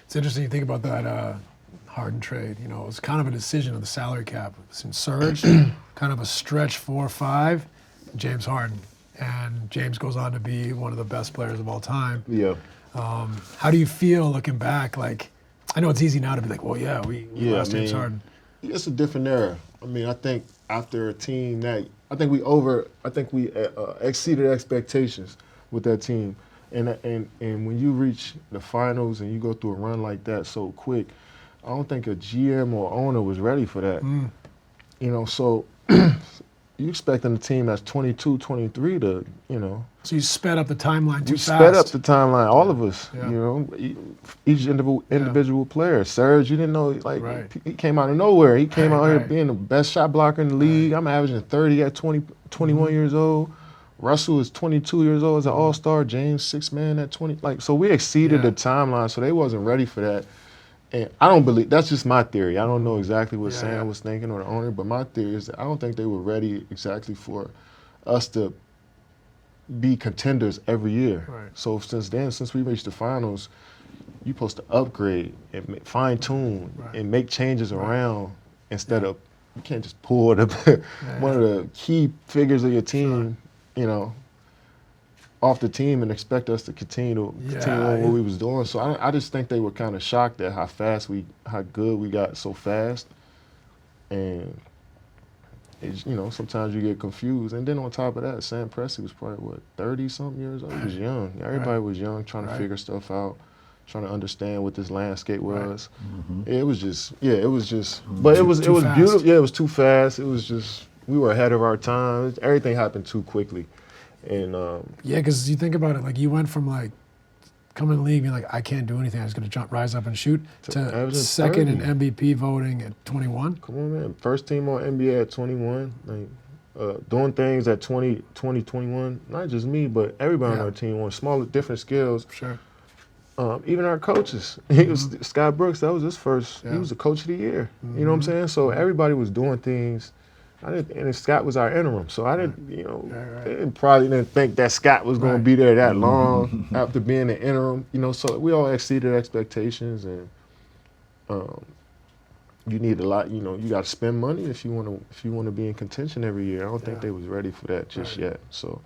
It's interesting you think about that Harden trade. You know, it was kind of a decision of the salary cap. It's in Surge, kind of a stretch 4-5, James Harden. And James goes on to be one of the best players of all time. Yeah. How do you feel looking back? Like, I know it's easy now to be like, well, yeah, we lost James Harden. It's a different era. I mean, I think after a team that I think we exceeded expectations with that team, and when you reach the finals and you go through a run like that so quick, I don't think a GM or owner was ready for that. You know, so you expecting a team that's 22, 23 to, you know. So you sped up the timeline too fast. You sped up the timeline, all of us, Yeah. you know, each individual player. Serge, you didn't know, like, he came out of nowhere. He came out here being the best shot blocker in the league. I'm averaging 30 at 21 years old. Russell is 22 years old as an all-star. James, 6-man at 20. Like, so we exceeded the timeline, so they wasn't ready for that. And I don't believe, that's just my theory. I don't know exactly what Sam was thinking or the owner, but my theory is that I don't think they were ready exactly for us to be contenders every year. Right. So since we reached the finals, you're supposed to upgrade and fine-tune and make changes around instead of, you can't just pull one of the key figures of your team, you know, off the team and expect us to continue on what we was doing. So I just think they were kind of shocked at how good we got so fast. And you know, sometimes you get confused. And then on top of that, Sam Presti was probably, 30-something years old? He was young. Everybody was young, trying to figure stuff out, trying to understand what this landscape was. It was just, but it was beautiful. Yeah, it was too fast. It was just, we were ahead of our time. Everything happened too quickly. And yeah, because you think about it, like you went from like coming in the league being like, I can't do anything, I was going to rise up and shoot, to second in MVP voting at 21. Come on, man. First team on NBA at 21. Like, doing things at 20, 21. Not just me, but everybody on our team on smaller, different skills. Sure. Even our coaches. He was Scott Brooks. That was his first. He was the coach of the year. You know what I'm saying? So everybody was doing things. And Scott was our interim, so I didn't, you know, probably didn't think that Scott was going to be there that long after being an interim, you know. So we all exceeded expectations, and you need a lot. You know, you got to spend money if you want to be in contention every year. I don't think they was ready for that just yet. So,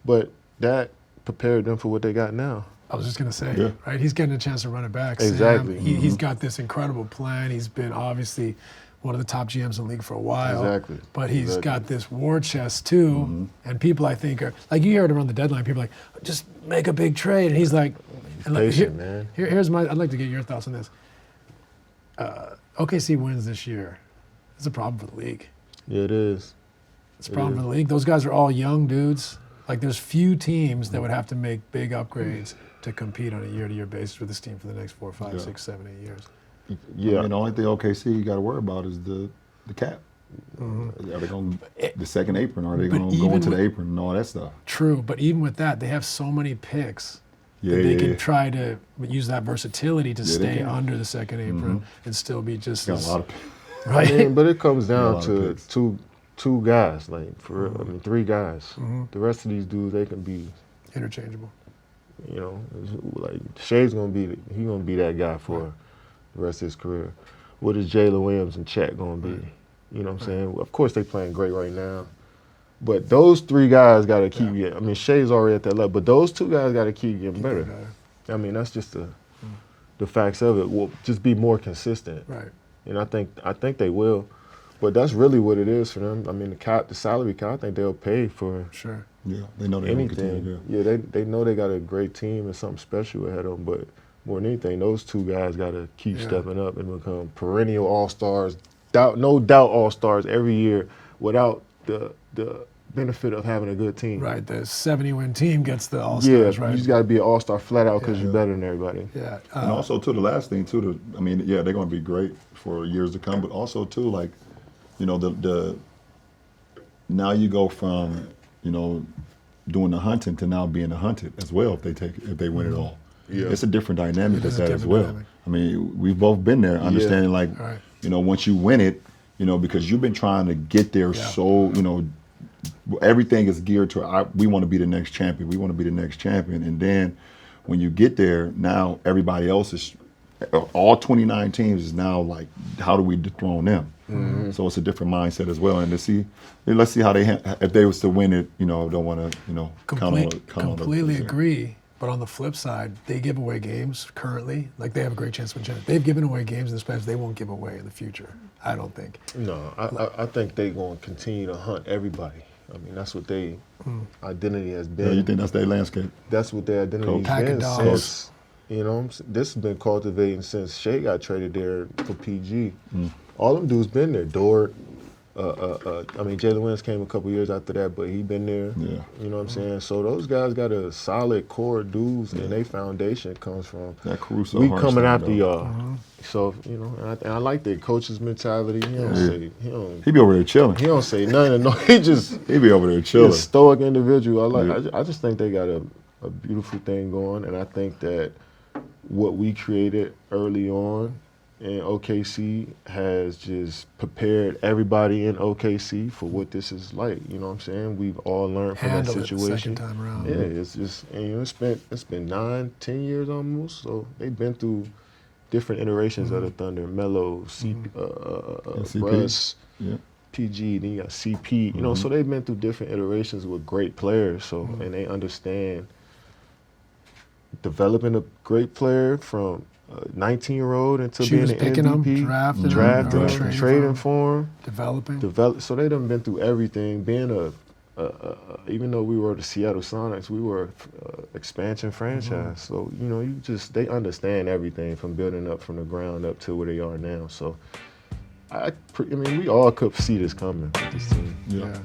but that prepared them for what they got now. I was just going to say, right? He's getting a chance to run it back. Exactly. Sam, he's got this incredible plan. He's been obviously one of the top GMs in the league for a while. Exactly. But he's got this war chest too. And people, I think, are, like you hear it around the deadline, people are like, just make a big trade. And he's like, patient, man. Here's I'd like to get your thoughts on this. OKC wins this year. It's a problem for the league. Yeah, it is. It's a problem for the league. Those guys are all young dudes. Like there's few teams that would have to make big upgrades to compete on a year-to-year basis with this team for the next 4, 5, 6, 7, 8 years. Yeah, I mean, the only thing OKC you got to worry about is the cap. Are they going the second apron? Are they going to go into the apron and all that stuff? True, but even with that, they have so many picks that they can try to use that versatility to stay under the second apron and still be just got a lot of picks. right. I mean, but it comes down to two guys, like I mean, 3 guys. The rest of these dudes, they can be interchangeable. You know, like Shea's gonna be that guy for the rest of his career. What is Jalen Williams and Chet gonna be? You know what I'm saying? Of course they playing great right now. But those 3 guys gotta keep getting, I mean, Shea's already at that level, but those 2 guys gotta keep getting better. I mean, that's just the facts of it. Will just be more consistent. Right. And I think they will. But that's really what it is for them. I mean, the salary cap, I think they'll pay for Yeah, they know they anything. They know they got a great team and something special ahead of them. But more than anything, those 2 guys got to keep stepping up and become perennial all-stars, no doubt all-stars every year without the benefit of having a good team. Right, the 70-win team gets the all-stars, right? You just got to be an all-star flat out because you're better than everybody. Yeah. And also, too, the last thing, too, I mean, yeah, they're going to be great for years to come, but also, too, like, you know, now you go from, you know, doing the hunting to now being the hunted as well if they win it all. Yeah. It's a different dynamic as that as well. Dynamic. I mean, we've both been there, understanding like, you know, once you win it, you know, because you've been trying to get there so, you know, everything is geared to, we want to be the next champion. We want to be the next champion. And then when you get there, now everybody else is all 29 teams is now like, how do we dethrone them? So it's a different mindset as well. And let's see how if they was to win it, don't want to, count on it. Completely agree. But on the flip side, they give away games currently. Like, they have a great chance to win. They've given away games in the past they won't give away in the future, I don't think. No, I think they're going to continue to hunt everybody. I mean, that's what their identity has been. Yeah, you think that's their landscape? That's what their identity Pack has of been dogs. since, this has been cultivating since Shea got traded there for PG. All them dudes been there. Dort, Jalen Williams came a couple years after that, but he been there. Yeah. You know what I'm saying? So those guys got a solid core of dudes, and their foundation comes from That Caruso. we Hartenstein, coming after though. y'all. So and I like their coach's mentality. He don't say He be over there chilling. he don't say nothing. No, he just He be over there he's chilling. a stoic individual. Yeah. I just think they got a beautiful thing going, and I think that what we created early on in OKC has just prepared everybody in OKC for what this is like. You know what I'm saying? We've all learned from Handle that it the situation. second time around. Yeah, it's just it's been 9-10 years almost. So they've been through different iterations of the Thunder, Melo, CP. Russ, Yeah. PG, then you got CP. You know, so they've been through different iterations with great players. So and they understand developing a great player from a 19-year-old into Choose being an picking them, MVP, drafting them, drafting, or trading for him. developing. So they done been through everything. Being even though we were the Seattle Sonics, we were expansion franchise. So they understand everything from building up from the ground up to where they are now. So we all could see this coming with this team. Yeah. Yeah.